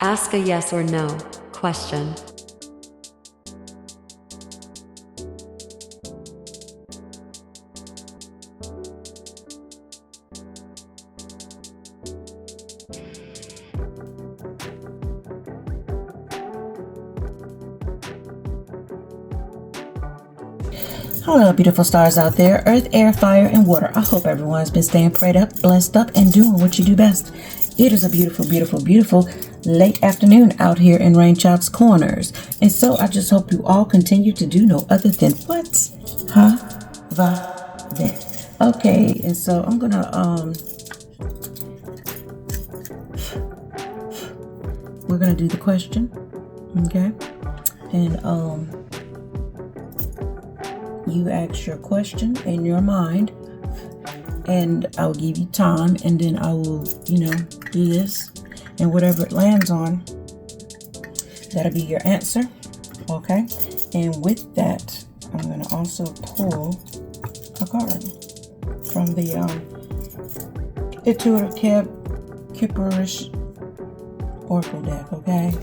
Ask a yes or no question. Hello, beautiful stars out there, earth, air, fire, and water. I hope everyone's been staying prayed up, blessed up, and doing what you do best. It is a beautiful, beautiful, beautiful late afternoon out here in Rainchild's Corners. And so I just hope you all continue to do no other than what's then. Okay, and so I'm gonna we're gonna do the question. Okay. And you ask your question in your mind, and I'll give you time, and then I will, do this, and whatever it lands on, that'll be your answer. Okay. And with that, I'm going to also pull a card from the Intuitive Kipperish Oracle deck. Okay.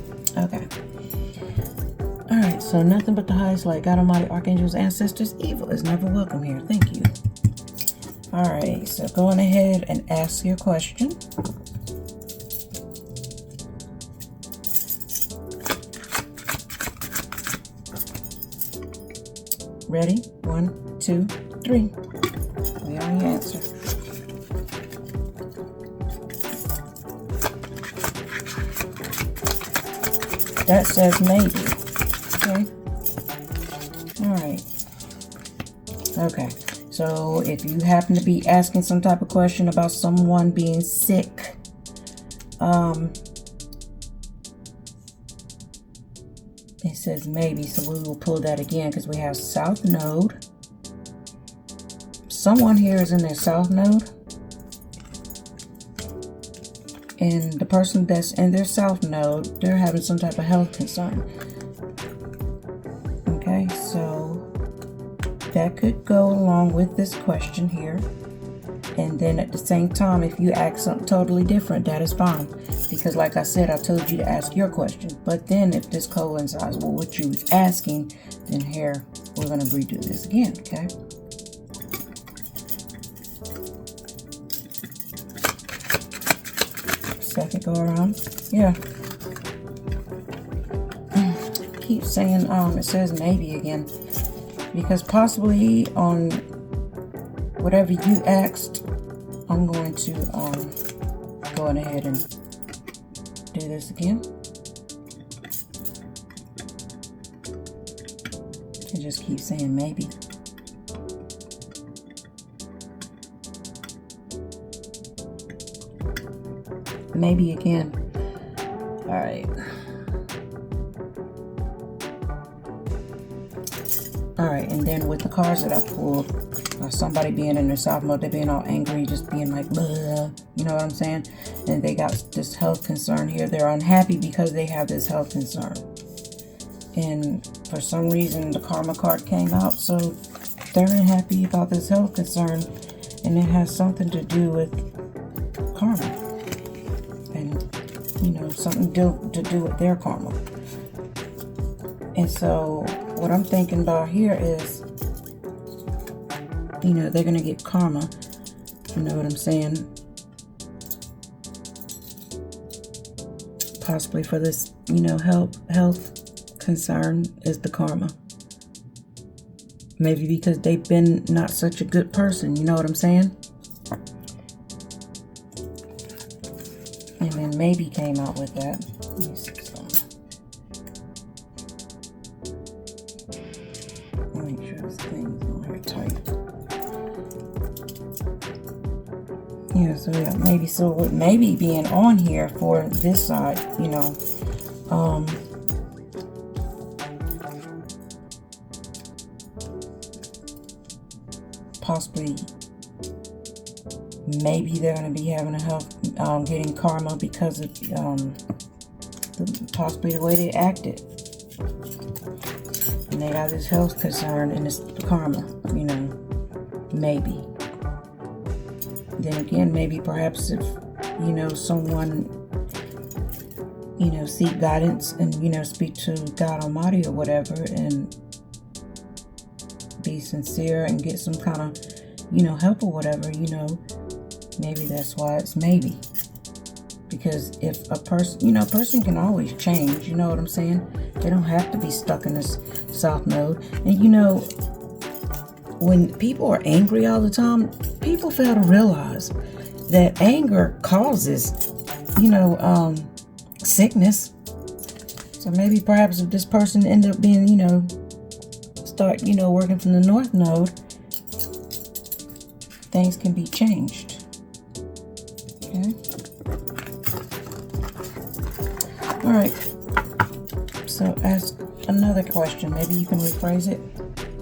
All right, so nothing but the highest light, God Almighty, archangels, ancestors. Evil is never welcome here. Thank you. All right, so going ahead and ask your question. Ready? 1, 2, 3. We on your answer. That says maybe. Okay. All right. Okay. So if you happen to be asking some type of question about someone being sick, it says maybe. So we will pull that again because we have South Node. Someone here is in their South Node. And the person that's in their South Node, they're having some type of health concern. Okay, so that could go along with this question here. And then at the same time, if you ask something totally different, that is fine. Because like I said, I told you to ask your question. But then if this coincides with what you was asking, then here, we're going to redo this again, okay? Second go around. Yeah. Keep saying it says maybe again, because possibly on whatever you asked, I'm going to go ahead and do this again and just keep saying maybe. Maybe again. All right. All right, and then with the cards that I pulled, somebody being in their South Mode, they're being all angry, just being like, blah, you know what I'm saying? And they got this health concern here. They're unhappy because they have this health concern. And for some reason, the Karma card came out, so they're unhappy about this health concern, and it has something to do with karma. And, something to do with their karma. And so what I'm thinking about here is, they're going to get karma. You know what I'm saying? Possibly for this, health concern is the karma. Maybe because they've been not such a good person. You know what I'm saying? And then maybe came out with that. Let me see something. Make sure this thing's on here tight. Yeah, so yeah, maybe. So with maybe being on here for this side, possibly maybe they're going to be having a health, getting karma because of possibly the way they acted. And they got this health concern and it's karma, maybe. Then again, maybe perhaps if, someone seek guidance and, speak to God Almighty or whatever, and be sincere and get some kind of, help or whatever, maybe that's why it's maybe. Because if a person can always change, you know what I'm saying? They don't have to be stuck in this south node. And when people are angry all the time, people fail to realize that anger causes, sickness. So maybe perhaps if this person end up being, start, working from the north node, things can be changed. Okay. All right. So ask another question. Maybe you can rephrase it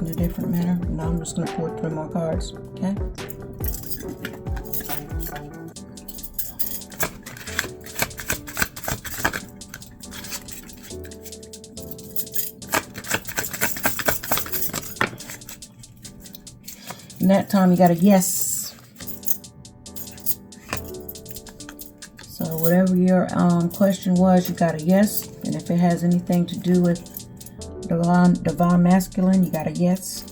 in a different manner. Now I'm just going to pull 3 more cards. Okay. And that time you got a yes. So whatever your question was, you got a yes. And if it has anything to do with divine masculine, you got a yes.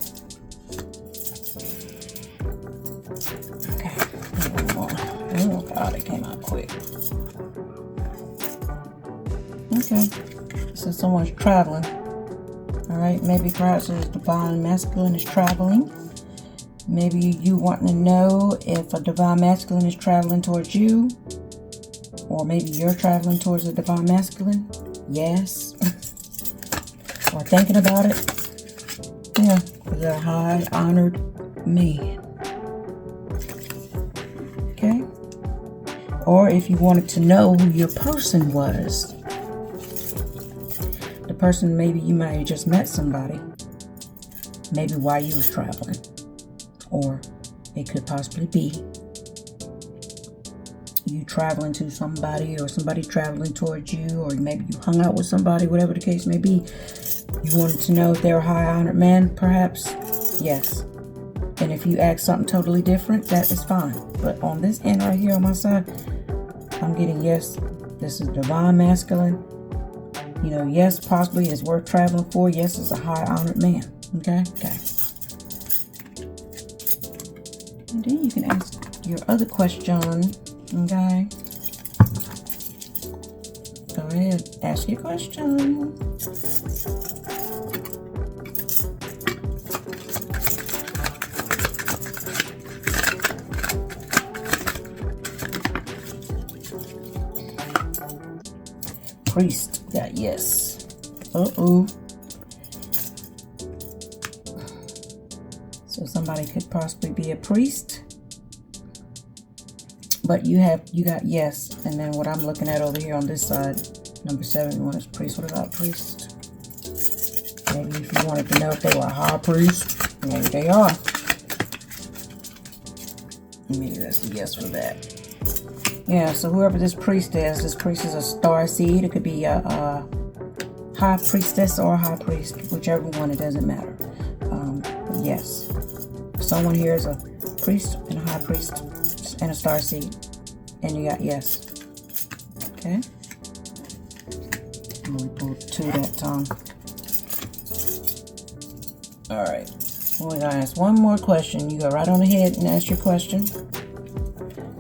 Okay. Oh God, it came out quick. Okay. So someone's traveling. All right. Maybe perhaps this divine masculine is traveling. Maybe you wanting to know if a divine masculine is traveling towards you, or maybe you're traveling towards a divine masculine. Yes. Or thinking about it. Yeah, because they're a high honored man. Okay. Or if you wanted to know who your person was. The person, maybe you might have just met somebody. Maybe while you was traveling. Or it could possibly be you traveling to somebody, or somebody traveling towards you, or maybe you hung out with somebody, whatever the case may be. You wanted to know if they're a high honored man, perhaps? Yes. And if you ask something totally different, that is fine. But on this end right here on my side, I'm getting yes, this is divine masculine. Yes, possibly is worth traveling for. Yes, it's a high honored man. Okay? Okay. And then you can ask your other question, okay? Go ahead, ask your question. Priest, got yes. Uh-oh. So somebody could possibly be a priest, but you got yes. And then what I'm looking at over here on this side, number 7, one is priest. What about priest? Maybe if you wanted to know if they were a high priest, maybe they are. Maybe that's the yes for that. Yeah, so whoever this priest is a star seed. It could be a high priestess or a high priest, whichever one, it doesn't matter. Yes. Someone here is a priest and a high priest and a star seed. And you got yes. Okay. I'm going to pull 2 that time. Alright. We're going to ask one more question. You go right on ahead and ask your question.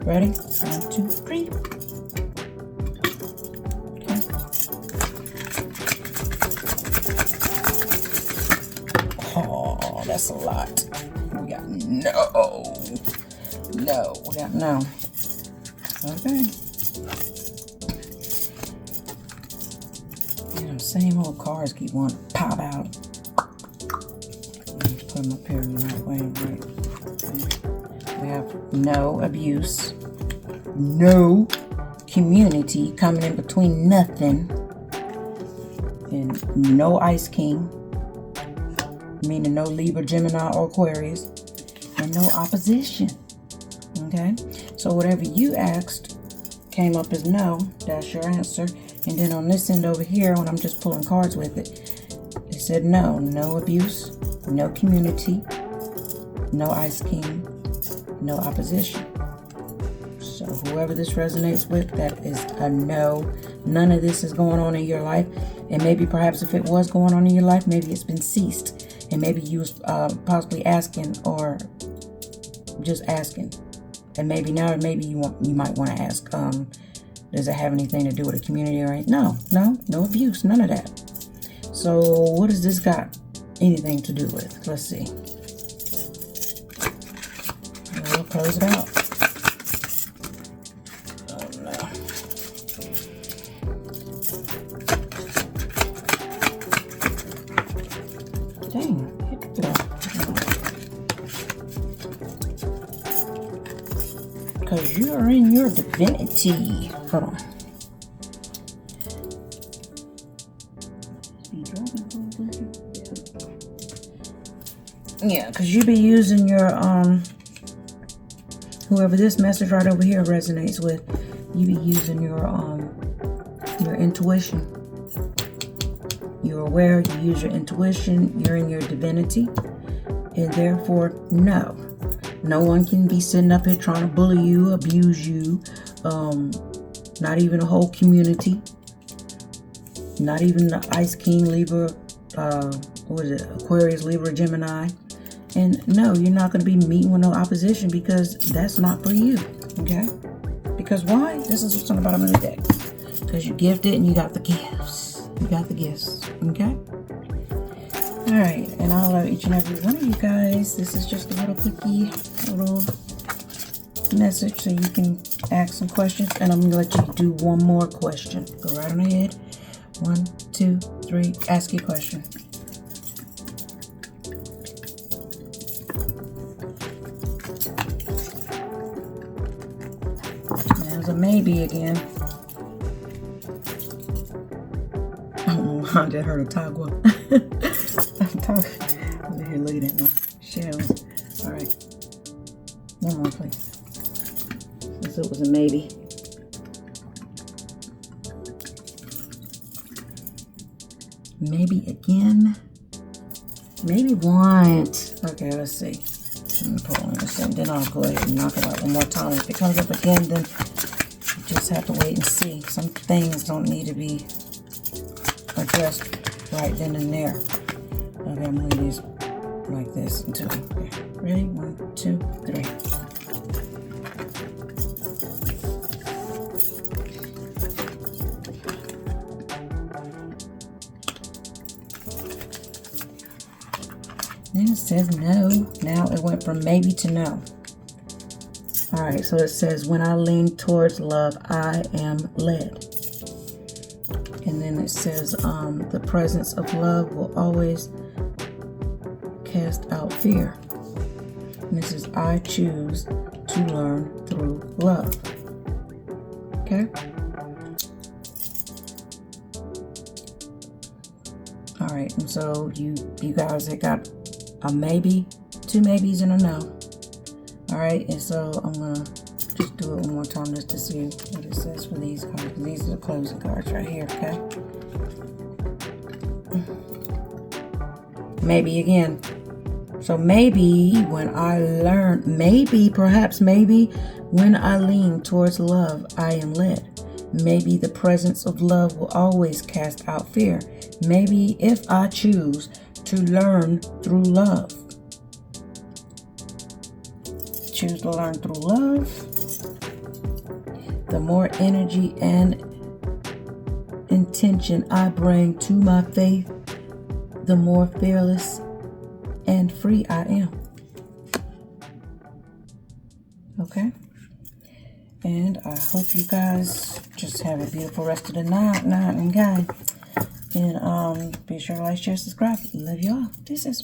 Ready? 1, 2, 3. Okay. Oh, that's a lot. We got no. No. We got no. Okay. Man, the same old cards keep wanting to pop out. Let's put them up here in the right way. Right. Okay. We have no abuse. No community coming in between nothing. And no Ice King. Meaning no Libra, Gemini, or Aquarius. And no opposition. Okay? So whatever you asked came up as no. That's your answer. And then on this end over here, when I'm just pulling cards with it said no. No abuse. No community. No Ice King. No opposition. So whoever this resonates with, that is a no. none of this is going on in your life. And maybe perhaps if it was going on in your life, maybe it's been ceased. And maybe you was possibly asking or just asking. And maybe now, maybe you might want to ask, does it have anything to do with a community or anything? No abuse, none of that. So what does this got anything to do with? Let's see. We'll close it out. Oh no. Dang, hit the. Because you're in your divinity. Hold on. Yeah, because you be using your whoever this message right over here resonates with, you be using your intuition. You're aware, you use your intuition, you're in your divinity, and therefore no one can be sitting up here trying to bully you, abuse you, not even a whole community, not even the Ice King, Libra, what is it, Aquarius, Libra, Gemini. And no, you're not going to be meeting with no opposition because that's not for you, okay? Because why? This is what's on the bottom of the deck. Because you're gifted and you got the gifts. You got the gifts, okay? All right, and I love each and every one of you guys. This is just a little quickie, little message so you can ask some questions. And I'm going to let you do one more question. Go right on ahead. 1, 2, 3, ask your question. There's a maybe again. Oh, I just heard a toggle. I'm here looking at my shells. All right. One more, please. Since it was a maybe. Maybe again. Maybe once. Okay, let's see. Let me pull on this and then I'll go ahead and knock it out one more time. If it comes up again, then you just have to wait and see. Some things don't need to be addressed right then and there. Okay, I'm going to use like this until. Okay. Ready? 1, 2, 3. Then it says no. Now it went from maybe to no. All right, so it says, when I lean towards love, I am led. And then it says, the presence of love will always cast out fear. And this is, I choose to learn through love. Okay? All right, and so you guys have got a maybe, 2 maybes, and a no. All right, and so I'm gonna just do it one more time just to see what it says for these cards. These are the closing cards right here, okay? Maybe again. So maybe when I learn, maybe, perhaps, maybe when I lean towards love, I am led. Maybe the presence of love will always cast out fear. Maybe if I choose to learn through love. Choose to learn through love. The more energy and intention I bring to my faith, the more fearless and free I am. Okay? And I hope you guys just have a beautiful rest of the night and guy. And be sure to like, share, subscribe. Love y'all. This is